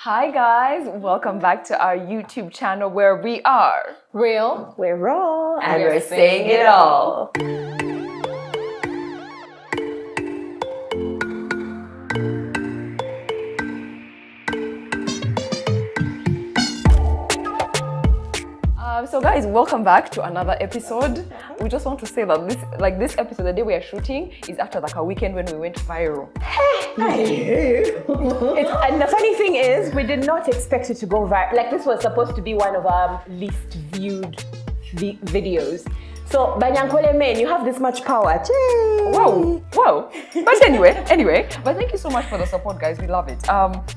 Hi guys, welcome back to our YouTube channel where we are Real. We're raw and we're saying it all. So guys, welcome back to another episode. We just want to say that this episode, the day we are shooting, is after like a weekend when we went viral. And the funny thing is, we did not expect it to go viral. Like, this was supposed to be one of our least viewed videos. So, Banyankole men, you have this much power. Wow. But anyway, but thank you so much for the support, guys. We love it.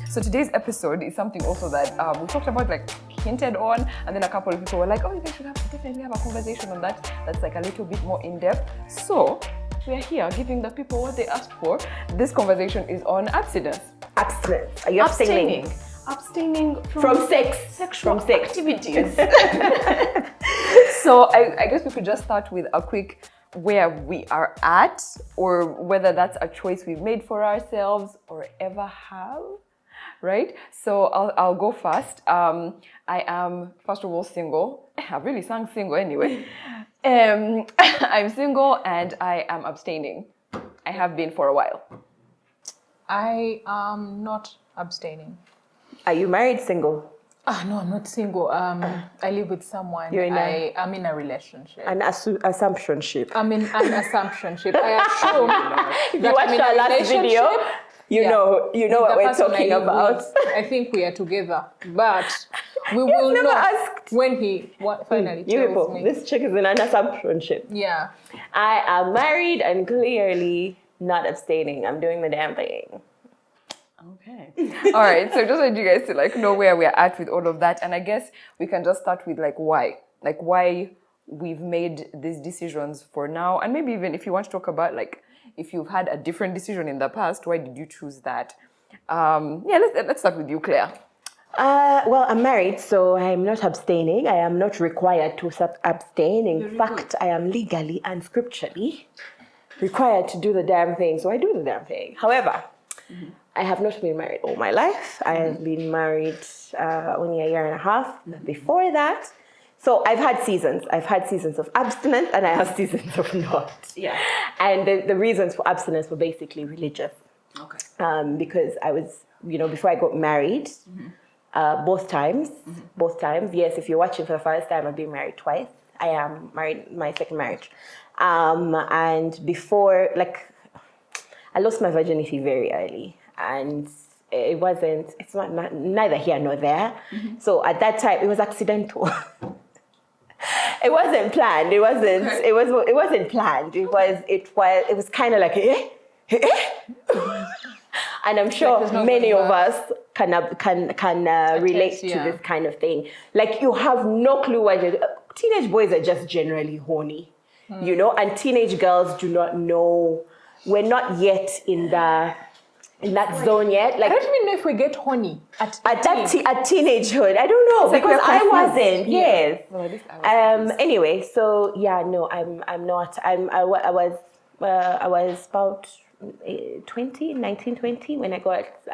So today's episode is something also that we talked about, like hinted on, and then a couple of people were like, oh, you guys should definitely have a conversation on that. That's like a little bit more in depth. So we are here giving the people what they asked for. This conversation is on abstinence. Abstinence. Are you abstaining? Abstaining From sex. Sexual activities. So I guess we could just start with a quick where we are at, or whether that's a choice we've made for ourselves or ever have, right? So I'll go first. I am, first of all, single. I really sang single anyway. I'm single and I am abstaining. I have been for a while. I am not abstaining. Are you married, single? No, I'm not single. I live with someone. I'm in a relationship. An assumptionship. I'm in an assumptionship. I assume If you watched our last video, you know what we're talking about. I think we are together, but we will never know asked. when he finally You tells people, me. this chick is in an assumptionship. Yeah. I am married and clearly not abstaining. I'm doing the damn thing. Okay. All right. So just want you guys to like know where we're at with all of that. And I guess we can just start with like why we've made these decisions for now. And maybe even if you want to talk about like if you've had a different decision in the past, why did you choose that? Let's start with you, Claire. Well, I'm married, so I'm not abstaining. I am not required to abstain. In fact, I am legally and scripturally required to do the damn thing. So I do the damn thing. However, I have not been married all my life. I have been married only a year and a half before that. So I've had seasons. I've had seasons of abstinence and I have seasons of not. Yeah. And the reasons for abstinence were basically religious. Okay. Because I was, before I got married, both times. Yes, if you're watching for the first time, I've been married twice. I am married, my second marriage. And before, I lost my virginity very early. And it's not neither here nor there. So at that time, it was accidental. It wasn't planned. It wasn't planned. It was kind of like, And I'm sure many of us can relate to this kind of thing. Like, you have no clue why teenage boys are just generally horny, and teenage girls do not know. We're not yet in that zone yet. Like, I don't even know if we get horny at teenagehood. I don't know, because I wasn't. Yes. Well, Anyway, so no, I'm not. I was about 19, 20 when I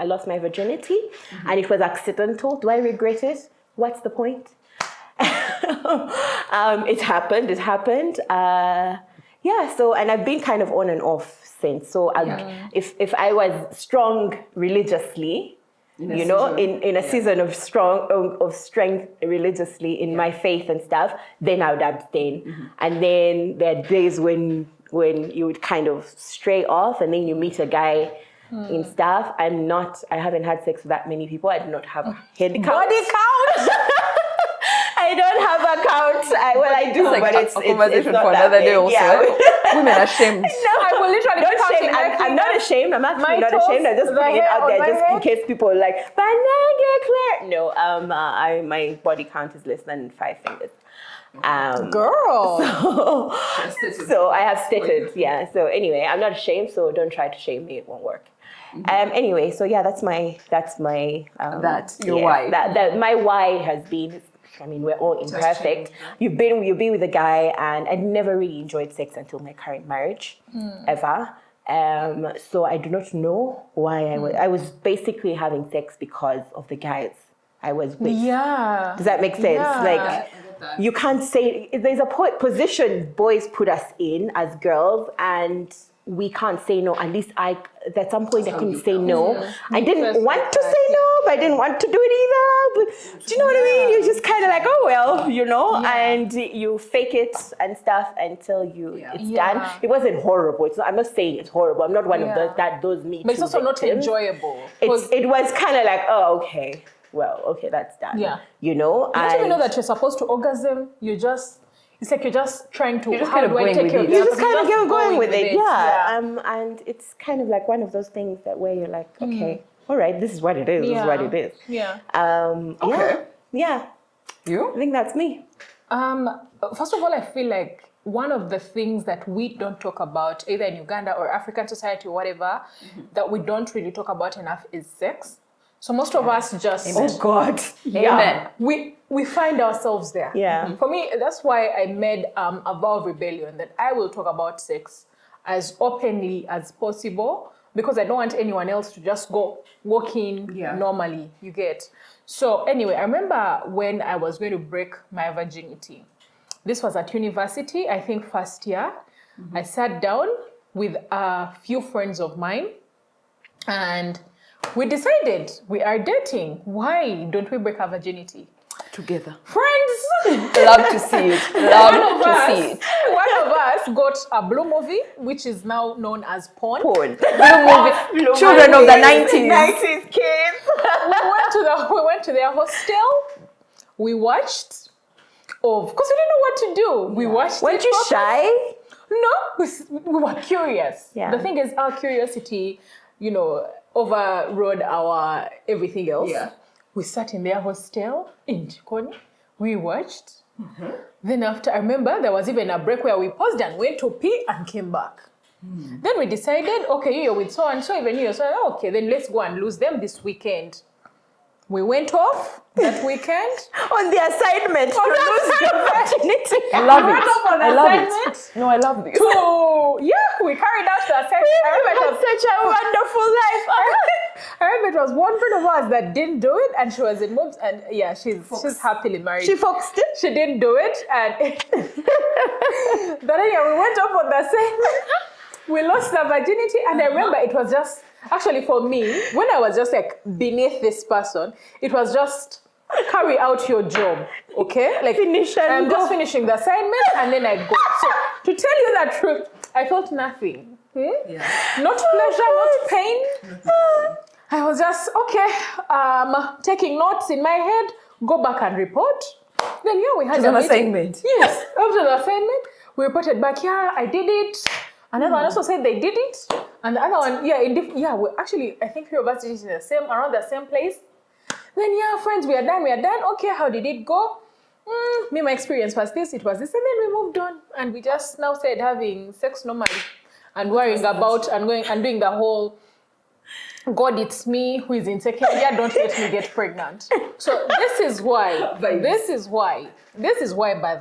lost my virginity, and it was accidental. Do I regret it? What's the point? It happened. So, and I've been kind of on and off since. So if I was strong religiously, in a season of strength religiously in my faith and stuff, then I would abstain. And then there are days when you would kind of stray off, and then you meet a guy in stuff. I haven't had sex with that many people. I do not have a head count. Body count. I don't have a count. I do, like but it's a conversation not for that another day big. also. Yeah. Women are shamed. No, I will literally don't count shame. in my I'm not ashamed. I'm actually my not toes, ashamed. I'm just the putting it hair out on there my just head. in case people are like, Banana Claire. No, my body count is less than 5 fingers. Girl. So I have stated, yeah. So anyway, I'm not ashamed. So don't try to shame me. It won't work. Anyway, so yeah, that's my your why. That my why has been. I mean, we're all imperfect. You've been with a guy, and I never really enjoyed sex until my current marriage, ever. So I do not know why I was basically having sex because of the guys I was with. Yeah. Does that make sense? Yeah. Like, you can't say, there's a position boys put us in as girls, and we can't say no. At least at some point I couldn't say no. I didn't want to say no, but I didn't want to do it either. But do you know what I mean? You're just kind of like, oh well, you know, and you fake it and stuff until it's done. It wasn't horrible. I'm not saying it's horrible. I'm not one of those me. But it's also not enjoyable. It was kind of like, oh, okay. Well, okay, that's done. Yeah. You know? You don't even know that you're supposed to orgasm. It's like you're just trying to, how do I take care of it? You're just kind of going with it. Yeah. And it's kind of like one of those things where you're like, okay, all right, this is what it is. This is what it is. Yeah. Okay. Yeah. You? I think that's me. First of all, I feel like one of the things that we don't talk about, either in Uganda or African society or whatever, that we don't really talk about enough is sex. So most of us just... Oh, God. Yeah. We find ourselves there. Yeah. For me, that's why I made a vow of rebellion that I will talk about sex as openly as possible, because I don't want anyone else to just walk in normally, you get. So anyway, I remember when I was going to break my virginity. This was at university, I think first year. I sat down with a few friends of mine, and we decided we are dating. Why don't we break our virginity? Together. Friends! Love to see it. Love to see it. One of us got a blue movie, which is now known as porn. Blue movie. Children of the 90s. 90s kids. We went to their hostel. We watched. Of course, we didn't know what to do. We watched. Weren't you shy? No, we were curious. Yeah. The thing is, our curiosity, overrode our everything else. Yeah. We sat in their hostel in Chikoni. We watched. Then after, I remember there was even a break where we paused and went to pee and came back. Then we decided, okay, you're with so-and-so, even you're so, okay, then let's go and lose them this weekend. We went off that weekend. On the assignment to lose your virginity. I love it. I love it. No, I love this. We carried out the assignment. I remember it was Such a wonderful life. I remember it was one friend of ours that didn't do it, and she was in moves, and she's happily married. She foxed it. She didn't do it, and but anyway, we went off on the assignment. We lost the virginity, and I remember it was just, actually for me, when I was just like beneath this person, it was just carry out your job, okay? Like I'm just finishing the assignment and then I go. So to tell you the truth, I felt nothing. Not pleasure, not pain. I was just, okay, taking notes in my head, go back and report. Then we had an assignment. Yes, after the assignment, we reported back, I did it. Another one also said they did it, and the other one, we actually, I think three of us did it in around the same place. Then friends, we are done. Okay, how did it go? My experience was this, it was this, and then we moved on, and we just now started having sex normally, and worrying about and going and doing the whole, God, it's me who is insecure. Don't let me get pregnant. So this is why, by the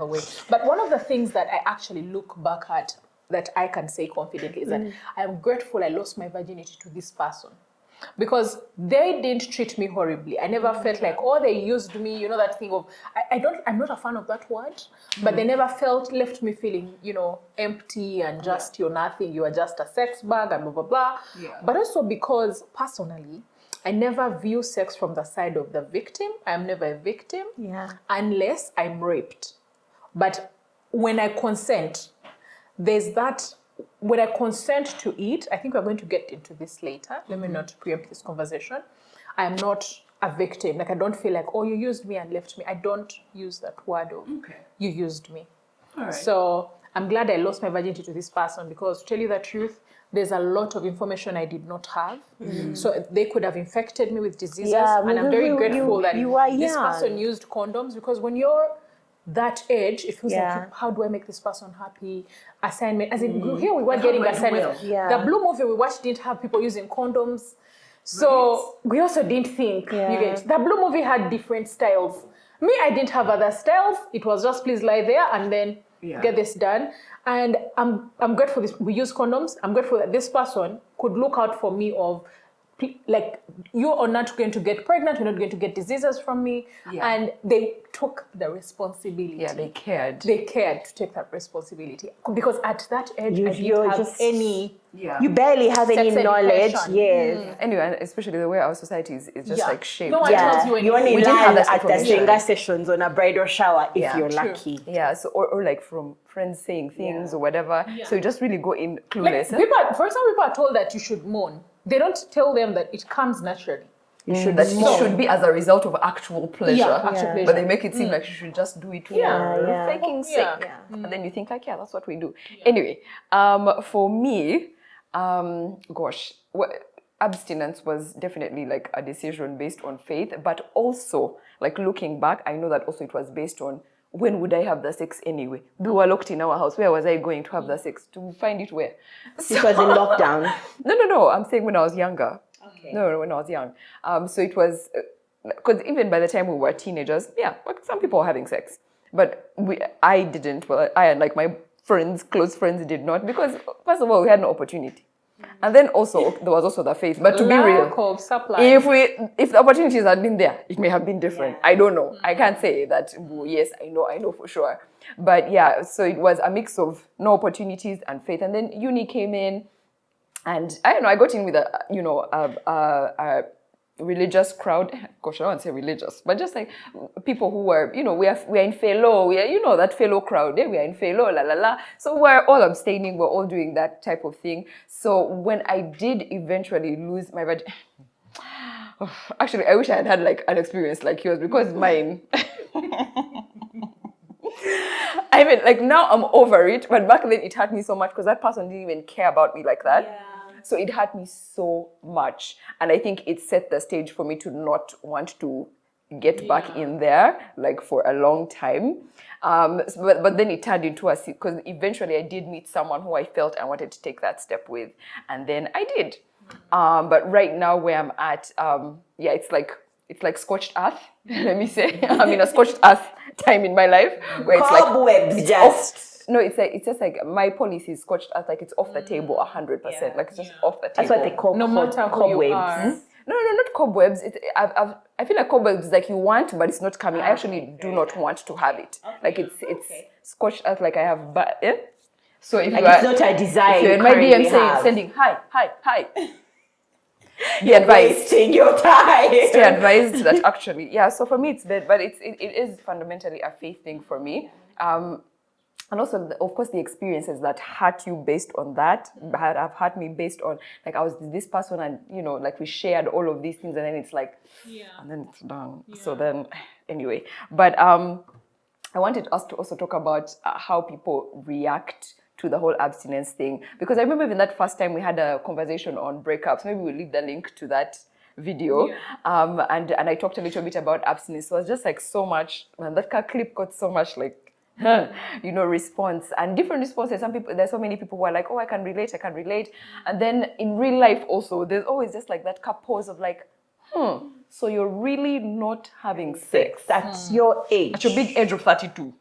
way. But one of the things that I actually look back at, that I can say confidently, is that I am grateful I lost my virginity to this person, because they didn't treat me horribly. I never felt like, they used me, that thing of, I'm not a fan of that word, but they never left me feeling, empty and just, you're nothing, you are just a sex bag and blah, blah, blah. Yeah. But also because personally, I never view sex from the side of the victim. I'm never a victim unless I'm raped. But when I consent, there's that, when I consent to eat, I think we're going to get into this later. Let me not preempt this conversation. I am not a victim. Like, I don't feel like, you used me and left me. I don't use that word of, you used me. All right. So I'm glad I lost my virginity to this person, because to tell you the truth, there's a lot of information I did not have. So they could have infected me with diseases. And I'm very grateful that this person used condoms, because when you're that age, it feels like, how do I make this person happy? Assignment, as in here we were getting assignments. The blue movie we watched didn't have people using condoms, so we also didn't think. You get, the blue movie had different styles. Me, I didn't have other styles. It was just please lie there, and then get this done. And I'm grateful we use condoms. I'm grateful that this person could look out for me of, like, you are not going to get pregnant, you're not going to get diseases from me. Yeah. And they took the responsibility. Yeah, they cared. They cared to take that responsibility. Because at that age, I You're didn't have just- any... Yeah. You barely have any Sex knowledge. education. Yes. Anyway, and especially the way our society is just like shaped. No one tells you You only We didn't have learn that at the information. singer sessions on a bridal shower if Yeah. you're True. lucky. Yeah, so or like from friends saying things or whatever. So you just really go in Like, clueless. people, for example, people are told that you should mourn. They don't tell them that it comes naturally. You should that it mourn. should be as a result of actual pleasure. Yeah, actual Yeah. pleasure. But they make it seem like you should just do it for Yeah. faking Yeah. sake. Yeah. And then you think like, yeah, that's what we do. Anyway, for me, abstinence was definitely like a decision based on faith, but also like looking back, I know that also it was based on when would I have the sex anyway? We were locked in our house. Where was I going to have the sex? To find it where? Because in lockdown. No. I'm saying when I was younger. Okay. No, when I was young. So it was, because even by the time we were teenagers, yeah, like some people were having sex. But I didn't. Well, I and like my friends, close friends did not, because first of all, we had no opportunity. And then also, there was also the faith. But to be real, Lack of supply. if the opportunities had been there, it may have been different. I don't know. I can't say that, yes, I know for sure. But yeah, so it was a mix of no opportunities and faith. And then uni came in, and I don't know, I got in with a religious crowd. Gosh, I don't want to say religious, but just like people who were, we're in fellow, we are, that fellow crowd, we are in fellow, la la la. So we're all abstaining, we're all doing that type of thing. So when I did eventually lose my virginity, actually, I wish I had like an experience like yours, because mine, I mean, like now I'm over it, but back then it hurt me so much because that person didn't even care about me like that. Yeah. So it hurt me so much. And I think it set the stage for me to not want to get back in there, like for a long time. But then it turned into because eventually I did meet someone who I felt I wanted to take that step with. And then I did. But right now where I'm at, it's like scorched earth, let me say. I'm in a scorched earth time in my life where it's Cobwebs, like, just. No, it's just like my policy is scorched earth, like it's off the table 100%. Like it's just off the table. That's what they call No matter who cobwebs. you are. No, not cobwebs. I feel like cobwebs is like you want, but it's not coming. I actually do not want to have it. Like it's scorched earth. Like I have, So if Like you it's are, not a desire if you're in you my currently DM have. sending hi, be advised. Wasting your time. Stay advised that actually, yeah. So for me, it's bad, but it is fundamentally a faith thing for me. And also, of course, the experiences that hurt you based on that have hurt me based on, like, I was this person and, like we shared all of these things and then it's like, and then it's done. Yeah. So then, anyway. But I wanted us to also talk about how people react to the whole abstinence thing. Because I remember even that first time we had a conversation on breakups. Maybe we'll leave the link to that video. Yeah. And I talked a little bit about abstinence. So it was just like so much, man, that clip got so much like, response and different responses. There's so many people who are like, oh, I can relate. And then in real life also, there's always just like that pause of like, so you're really not having sex. At your age. At your big age of 32,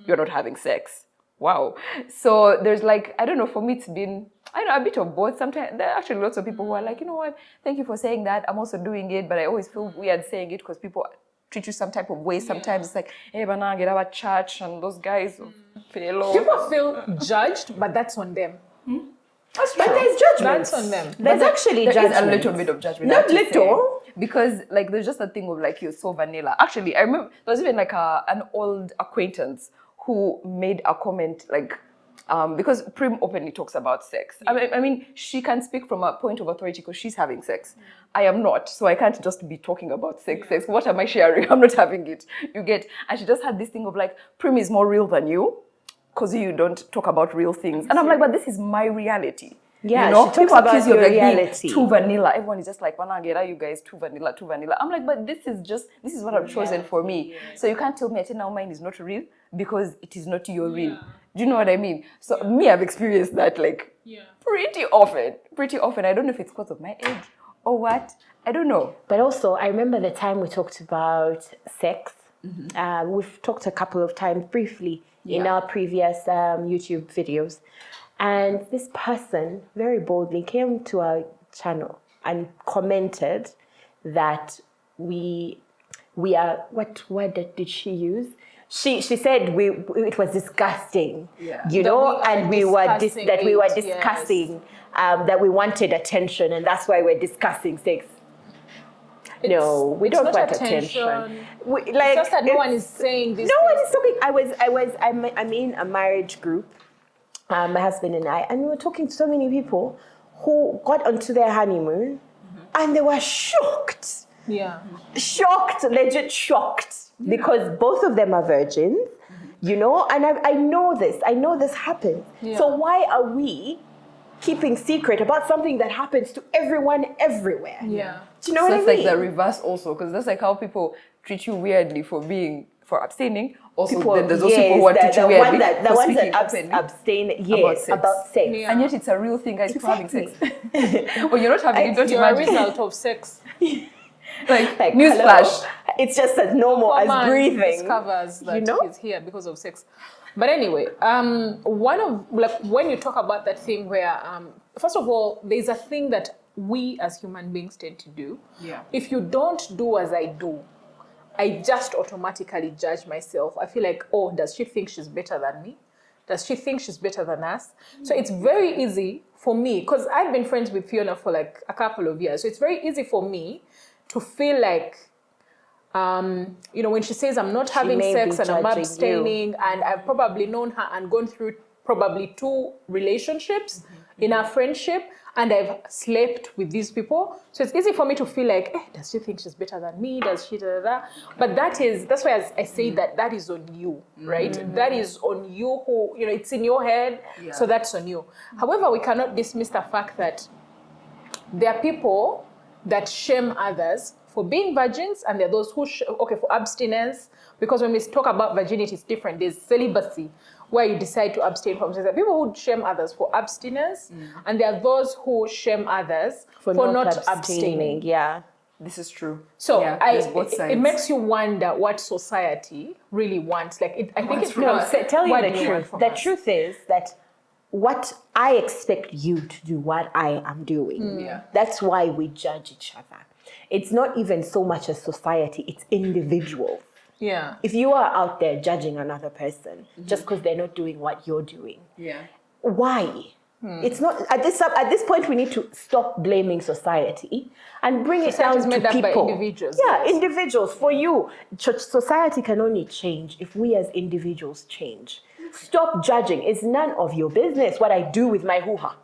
you're not having sex. Wow. So there's like, I don't know, for me it's been, a bit of both. Sometimes there are actually lots of people who are like, you know what, thank you for saying that. I'm also doing it, but I always feel weird saying it because people treat you some type of way. Sometimes it's like, hey, bana, get out of church and those guys fellow. People feel judged, but that's on them. That's But true. there's judgment. That's on them. There's actually There judgment. is a little bit of judgment. Not I have to little. say. Because like there's just a thing of like you're so vanilla. Actually, I remember there was even like an old acquaintance who made a comment like, because Prim openly talks about sex. I mean, she can speak from a point of authority because she's having sex. I am not, so I can't just be talking about sex. What am I sharing? I'm not having it. You get? And she just had this thing of like, Prim is more real than you because you don't talk about real things. And I'm like, but this is my reality. Yeah, you know? she talks People about accuse you of your like being reality. too vanilla. Everyone is just like, Wanagera, you guys, too vanilla. I'm like, but this is what I've chosen for me. So you can't tell me, now mine is not real because it is not your real. Do you know what I mean? So me, I've experienced that like pretty often. I don't know if it's because of my age or what. I don't know. But also, I remember the time we talked about sex. We've talked a couple of times briefly in our previous YouTube videos. And this person very boldly came to our channel and commented that we are, what word did she use? She said it was disgusting, you know, and we were discussing that we wanted attention, and that's why we're discussing sex. No, we don't want attention. It's just that no one is saying this. No one is talking. I'm in a marriage group, my husband and I, and we were talking to so many people who got onto their honeymoon, and they were shocked. Yeah. Shocked, legit shocked, because both of them are virgins, you know, and I know this happens. Yeah. So why are we keeping secret about something that happens to everyone everywhere? Yeah. Do you know what I mean? That's like the reverse also, because that's like how people treat you weirdly for abstaining. Also, people, then there's also people who treat you weirdly the ones that openly abstain about sex. Yeah. And yet it's a real thing, guys. Exactly. People having sex. Or you're not having it, don't You're imagine. a result of sex. like newsflash. It's just as normal as breathing. Discovers that he's here because of sex. But anyway, one of when you talk about that thing where first of all, there's a thing that we as human beings tend to do. Yeah. If you don't do as I do, I just automatically judge myself. I feel like, oh, does she think she's better than me? Does she think she's better than us? So it's very easy for me, because I've been friends with Fiona for like a couple of years. So it's very easy for me to feel like, you know, when she says I'm not having sex and I'm abstaining, and I've probably known her and gone through probably 2 relationships in our friendship, and I've slept with these people. So it's easy for me to feel like, does she think she's better than me? Does she da? But that's why I say that is on you, right? That is on you who, you know, it's in your head, so that's on you. However, we cannot dismiss the fact that there are people that shame others for being virgins, and there are those who, for abstinence, because when we talk about virginity, it's different. There's celibacy, where you decide to abstain from sex. There are people who shame others for abstinence, and there are those who shame others for not abstaining. Yeah, this is true. So both sides. it makes you wonder what society really wants. Like, I think it's tell you the truth. The truth is that what I expect you to do, what I am doing. That's why we judge each other. It's not even so much a society, it's individual. Yeah. If you are out there judging another person just because they're not doing what you're doing, why? It's not at this point. We need to stop blaming society and bring it down to people. Society is made up by individuals. Yeah, individuals. For you, society can only change if we as individuals change. Stop judging. It's none of your business what I do with my hoo-ha.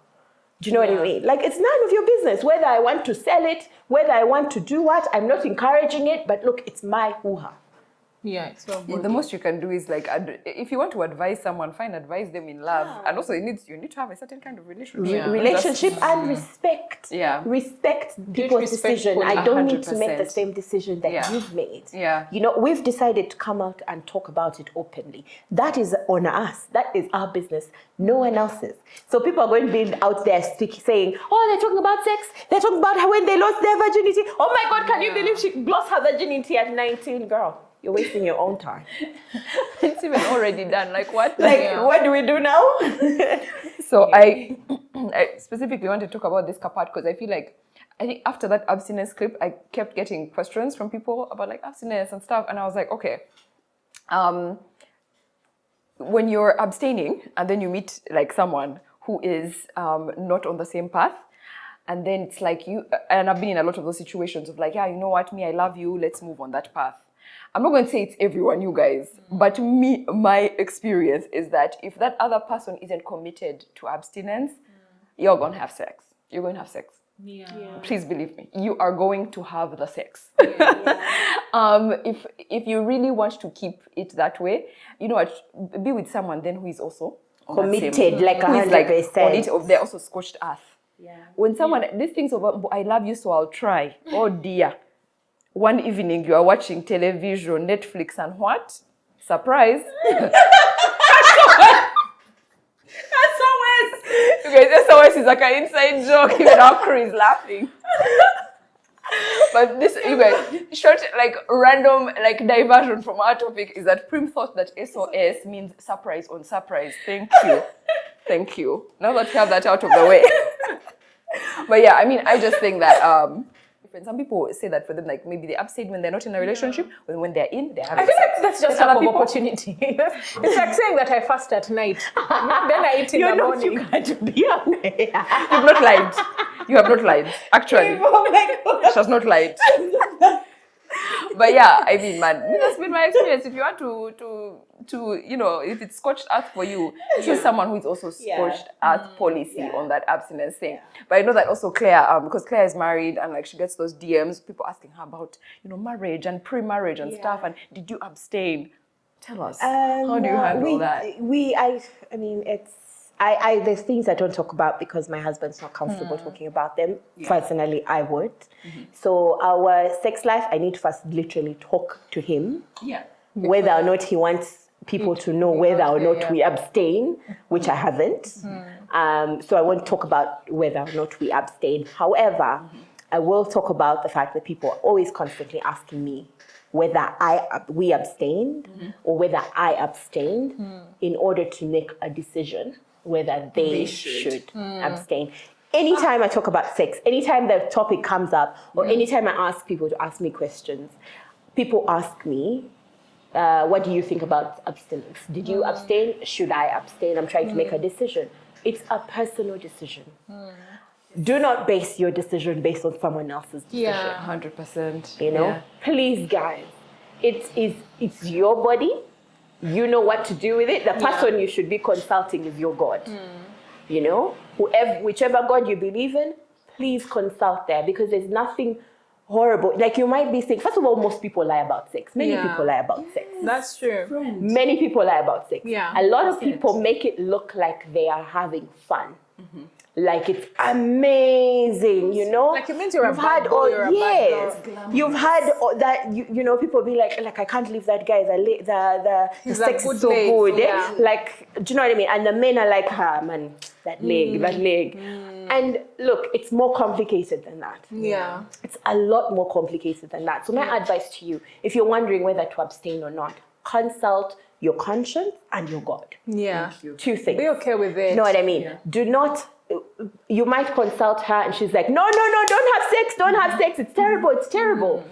Do you know what I mean? Like, it's none of your business whether I want to sell it, whether I want to do what. I'm not encouraging it, but look, it's my hoo-ha. Yeah, it's not the most you can do is like, if you want to advise someone, advise them in love, and also you need to have a certain kind of relationship and respect. Respect people's decision. I don't need to make the same decision that you've made. You know, we've decided to come out and talk about it openly. That is on us. That is our business. No one else's. So people are going to be out there saying, oh, they're talking about sex. They're talking about how when they lost their virginity. Oh my God, can you believe she lost her virginity at 19, girl? You're wasting your own time. It's even already done. Like what? What do we do now? So I specifically want to talk about this part because I think after that abstinence clip, I kept getting questions from people about like abstinence and stuff. And I was like, okay, when you're abstaining and then you meet like someone who is not on the same path, and then it's like and I've been in a lot of those situations of like, yeah, you know what, me, I love you, let's move on that path. I'm not going to say it's everyone, you guys, but my experience is that if that other person isn't committed to abstinence, you're going to have sex. You're going to have sex. Yeah. Please believe me, you are going to have the sex. If you really want to keep it that way, you know what, be with someone then who is also committed, like 100%. They're also scorched earth. Yeah. When someone, these things of, I love you, so I'll try. Oh dear. One evening you are watching television, Netflix, and what? Surprise. SOS. You guys, SOS is like an inside joke. Even our crew is laughing. But this, you guys, short, like random, like diversion from our topic is that Prim thought that SOS means surprise on surprise. Thank you. Thank you. Now that we have that out of the way. But yeah, I mean, I just think that some people say that for them, like maybe they abstain when they're not in a relationship, but when they're in, they're having I feel sex. like that's just There's lack other of opportunity. It's like saying that I fast at night, then I eat in the morning. You can't be aware. You've not lied. You have not lied. Actually, Oh my God. she has not lied. But yeah, I mean, man, that's been my experience. If you want to, you know, if it's scorched earth for you, choose someone who is also scorched earth policy on that abstinence thing. But I know that also Claire, because Claire is married and like she gets those DMs, people asking her about, you know, marriage and pre-marriage and stuff. And did you abstain? Tell us, how do you handle that? I mean, I there's things I don't talk about because my husband's not comfortable talking about them. Personally, I would. So our sex life, I need to first literally talk to him. Whether or not he wants people to know whether or not we abstain, which I haven't. So I won't talk about whether or not we abstain. However, I will talk about the fact that people are always constantly asking me whether we abstained or whether I abstained in order to make a decision whether they should abstain. Anytime I talk about sex, anytime the topic comes up, or anytime I ask people to ask me questions, people ask me, what do you think about abstinence? Did you abstain? Should I abstain? I'm trying to make a decision. It's a personal decision. Do not base your decision based on someone else's decision. 100%. You know, please, guys, it's your body. You know what to do with it. The person you should be consulting is your God. You know, whichever God you believe in, please consult there, because there's nothing horrible. Like, you might be saying, first of all, most people lie about sex. Many people lie about sex. That's true. Many people lie about sex. Yeah. A lot of people make it look like they are having fun. Like it's amazing, you know. Like it means you're a bad boy or a bad girl. You've had all that. You know, people be like I can't leave that guy. The sex is so good. Yeah. Like, do you know what I mean? And the men are like, man, that leg. And look, it's more complicated than that. Yeah. It's a lot more complicated than that. So my advice to you, if you're wondering whether to abstain or not, consult your conscience and your God. Yeah. Two things. Be okay with it. You know what I mean? Yeah. Do not. You might consult her and she's like, no, don't have sex, it's terrible.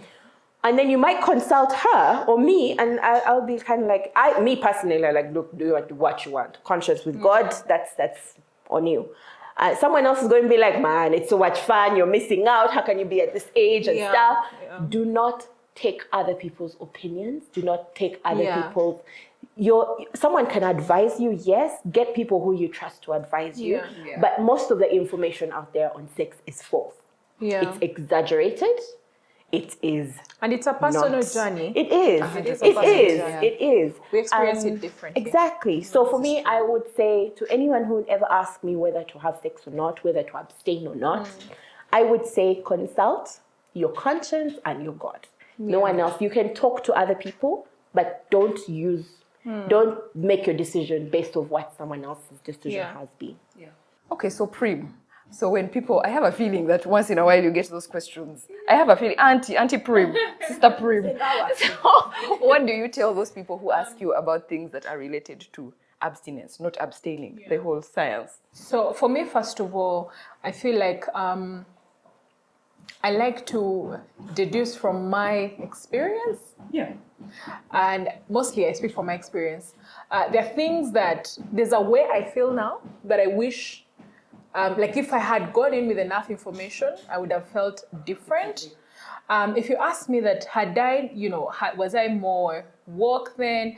And then you might consult her or me, and I'll be kind of like, me personally, like, look, do what you want. Conscience with God, that's on you. Someone else is going to be like, man, it's so much fun, you're missing out, how can you be at this age and stuff? Yeah. Do not take other people's opinions, do not take other people's. Someone can advise you, yes, get people who you trust to advise you, but most of the information out there on sex is false. It's exaggerated. It is, and it's a personal journey. It is. It is. We experience it differently. Exactly. So for me, I would say to anyone who would ever ask me whether to have sex or not, whether to abstain or not, I would say consult your conscience and your God. No one else. You can talk to other people, but don't make your decision based on what someone else's decision has been. Okay, so Prim. So when people, I have a feeling that once in a while you get those questions. I have a feeling, Auntie Prim, Sister Prim. So what do you tell those people who ask you about things that are related to abstinence, not abstaining, the whole science? So for me, first of all, I feel like I like to deduce from my experience. And mostly I speak from my experience. There are things there's a way I feel now that I wish, like if I had gone in with enough information, I would have felt different. If you ask me that, had I, was I more woke then,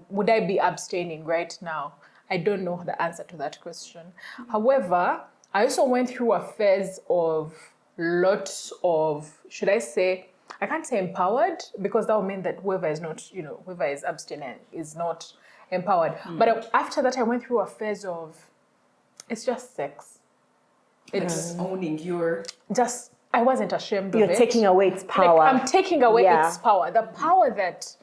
would I be abstaining right now? I don't know the answer to that question. However, I also went through a phase of lots of, should I say, I can't say empowered, because that would mean that whoever is abstinent is not empowered. But after that, I went through a phase of, it's just sex. It's owning your... Just, I wasn't ashamed of it. You're taking away its power. Like, I'm taking away its power. The power that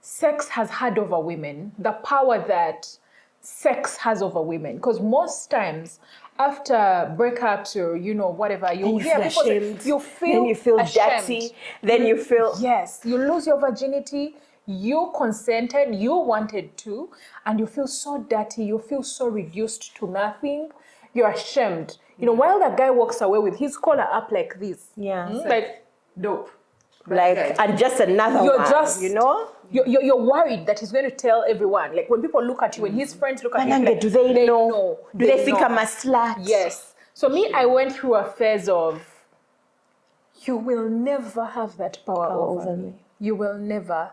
sex has had over women, the power that sex has over women. Because most times, after breakups or whatever, you feel people say, ashamed. you feel Then you feel ashamed. dirty. Then you feel Yes, you lose your virginity. You consented, you wanted to, and you feel so dirty. You feel so reduced to nothing. You're ashamed. While that guy walks away with his collar up like this, yeah. like Dope. Like, and just another you're one, just you're worried that he's going to tell everyone. Like when people look at you, when his friends look at you, like, do they know? Do they think know. I'm a slut? Yes. So me, I went through a phase of, you will never have that power over me. You will never.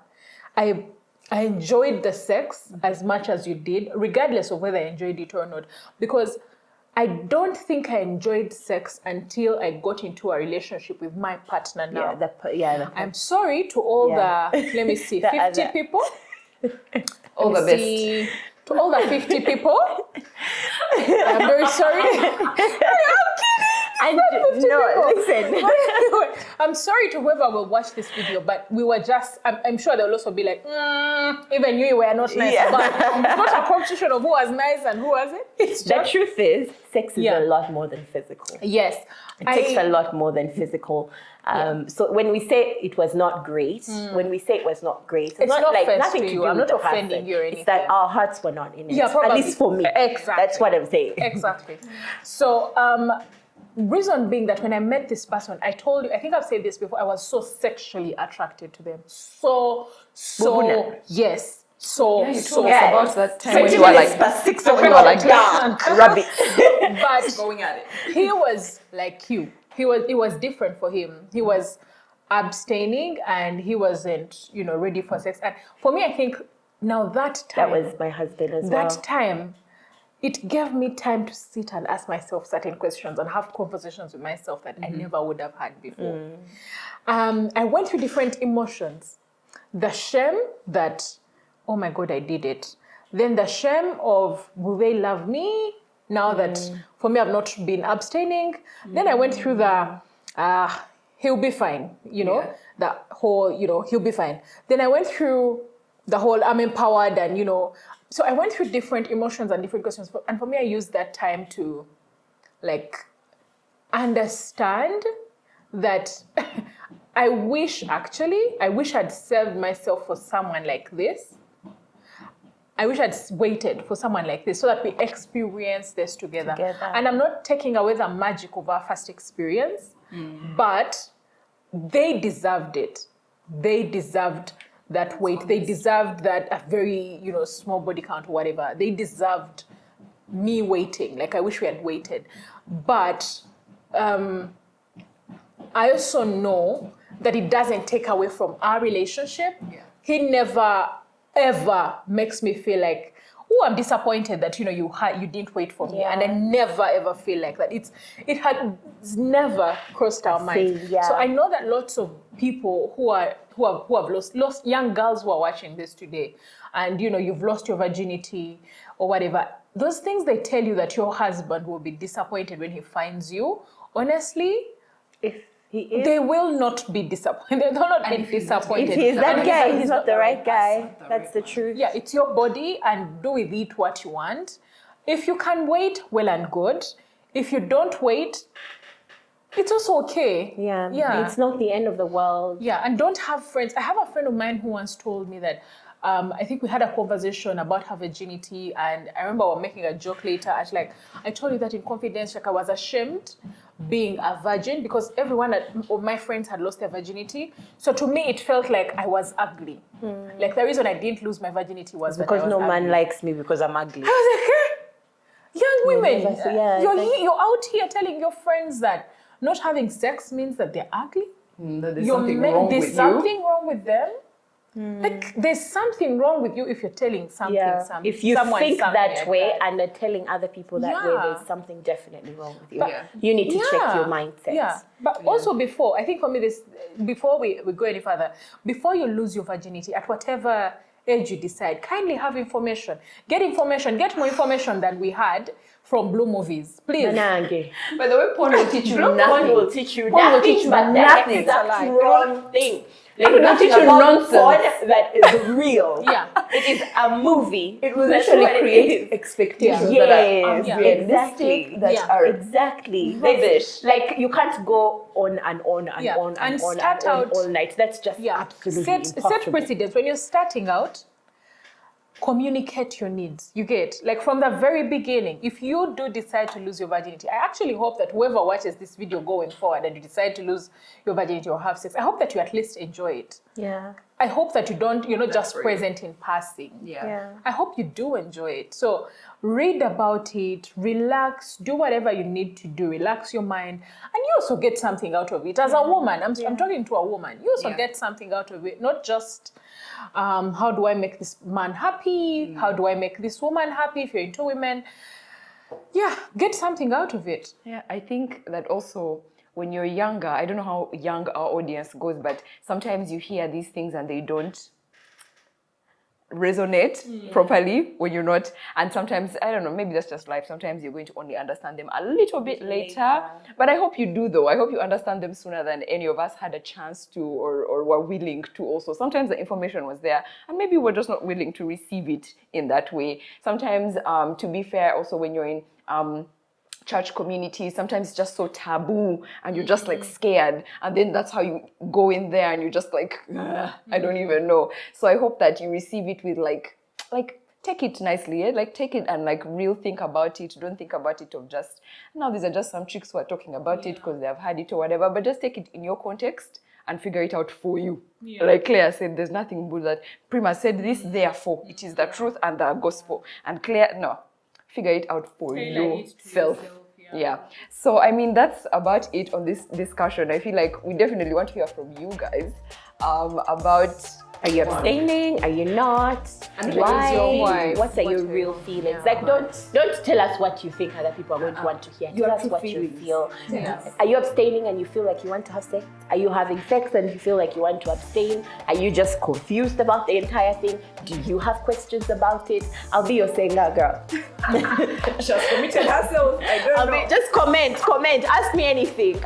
I enjoyed the sex as much as you did, regardless of whether I enjoyed it or not, because I don't think I enjoyed sex until I got into a relationship with my partner now. I'm sorry to all the, let me see, 50 people. All the best. To all the 50 people. I'm very sorry. I'm kidding. Listen. I'm sorry to whoever will watch this video, but we were just, I'm sure they'll also be like, even you were not nice. Yeah. But it's not a competition of who was nice and who wasn't. It's the truth is, sex is a lot more than physical. Yes. It takes a lot more than physical. So when we say it was not great, it's not like nothing to do I'm with not the offending person. you or anything. It's that our hearts were not in it. Yeah, probably. At least for me. Exactly. That's what I'm saying. Exactly. So, reason being that when I met this person, I told you, I think I've said this before, I was so sexually attracted to them. So, yes. So, you so. told us about that time when you were were like, six when you were like, rabbit. But going at it. He was like you. It was different for him. He was abstaining and he wasn't, ready for sex. And for me, I think now that time. That was my husband as well. That time, it gave me time to sit and ask myself certain questions and have conversations with myself that I never would have had before. I went through different emotions. The shame that, oh my God, I did it. Then the shame of, will they love me? Now that, for me, I've not been abstaining. Then I went through the, he'll be fine, the whole, he'll be fine. Then I went through the whole, I'm empowered and, so I went through different emotions and different questions. And for me, I used that time to, understand that I wish I'd saved myself for someone like this. I wish I'd waited for someone like this so that we experience this together. And I'm not taking away the magic of our first experience, but they deserved it. They deserved that weight. They deserved that a very, small body count or whatever. They deserved me waiting. Like, I wish we had waited. But I also know that it doesn't take away from our relationship. Yeah. He never, ever makes me feel like, oh, I'm disappointed that, you didn't wait for me. Yeah. And I never, ever feel like that. It's never crossed our mind. Yeah. So I know that lots of people who have lost young girls who are watching this today, and you've lost your virginity or whatever, those things they tell you that your husband will be disappointed when he finds you, honestly, if he is, they will not be disappointed. They'll not be disappointed. If he's that guy, he's not the right guy. That's the truth. Yeah, it's your body and do with it what you want. If you can wait, well and good. If you don't wait, it's also okay. Yeah. It's not the end of the world. Yeah, and don't have friends. I have a friend of mine who once told me that I think we had a conversation about her virginity, and I remember we were making a joke later. I told you that in confidence, I was ashamed being a virgin because everyone of my friends had lost their virginity. So to me, it felt like I was ugly. Like the reason I didn't lose my virginity was because no man ugly. likes me because I'm ugly. I was like, young women, you're out here telling your friends that not having sex means that they're ugly. There's something wrong with you. There's something wrong with them. Like there's something wrong with you if you're telling something. If you think that way and are telling other people that way, there's something definitely wrong with you. But, you need to check your mindset. Yeah, but also before, I think for me, before we go any further, before you lose your virginity at whatever age you decide, kindly have information. Get more information than we had from Blue movies. Please. Nanange. By the way, porn will teach you Porn nothing. will teach you Porn will nothing, teach you but nothing. that's It's a lie. wrong thing. It will Like, teach nothing you about nonsense. porn that is real. Yeah. It is a movie. It will That's literally what it create is. expectations Yes, that are yeah. unrealistic, exactly. that Yeah. are Exactly. rubbish. Like you can't go on and on and Yeah. on and And on start and on out- all night. That's just absolutely Set impossible. precedents. When you're starting out, communicate your needs. You get, like, from the very beginning. If you do decide to lose your virginity, I actually hope that whoever watches this video going forward and you decide to lose your virginity or have sex, I hope that you at least enjoy it. Yeah. I hope that you're not just brave. present in passing. Yeah. I hope you do enjoy it. So read about it, relax, do whatever you need to do, relax your mind, and you also get something out of it. As a woman, I'm talking to a woman, you also get something out of it, not just how do I make this man happy? How do I make this woman happy? If you're into women, yeah, get something out of it. Yeah, I think that also when you're younger, I don't know how young our audience goes, but sometimes you hear these things and they don't resonate properly when you're not. And sometimes, I don't know, maybe that's just life. Sometimes you're going to only understand them a little bit later. But I hope you do, though. I hope you understand them sooner than any of us had a chance to or were willing to also. Sometimes the information was there and maybe we're just not willing to receive it in that way. Sometimes, to be fair, also when you're in church community, sometimes it's just so taboo and you're just like scared, and then that's how you go in there and you're just like, I don't even know. So I hope that you receive it with like take it nicely, like take it and like real think about it. Don't think about it of just, now these are just some chicks who are talking about it because they have had it or whatever, but just take it in your context and figure it out for you. Like Claire said, there's nothing good that Prima said this, therefore it is the truth and the gospel. And Claire, no, figure it out for yourself. Yeah. So, I mean, that's about it on this discussion. I feel like we definitely want to hear from you guys about... Are you abstaining? Are you not? And Why? what is your why? What are your real feelings? Like, don't tell us what you think other people are going to want to hear. Tell us what you feel. Yes. Are you abstaining and you feel like you want to have sex? Are you having sex and you feel like you want to abstain? Are you just confused about the entire thing? Do you have questions about it? I'll be your Senga girl. She has committed herself. I don't know. Just comment. Ask me anything,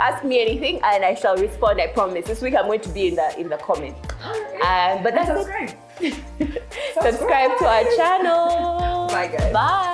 and I shall respond. I promise. This week I'm going to be in the comments. But that's subscribe. Subscribe to our channel. Bye, guys. Bye.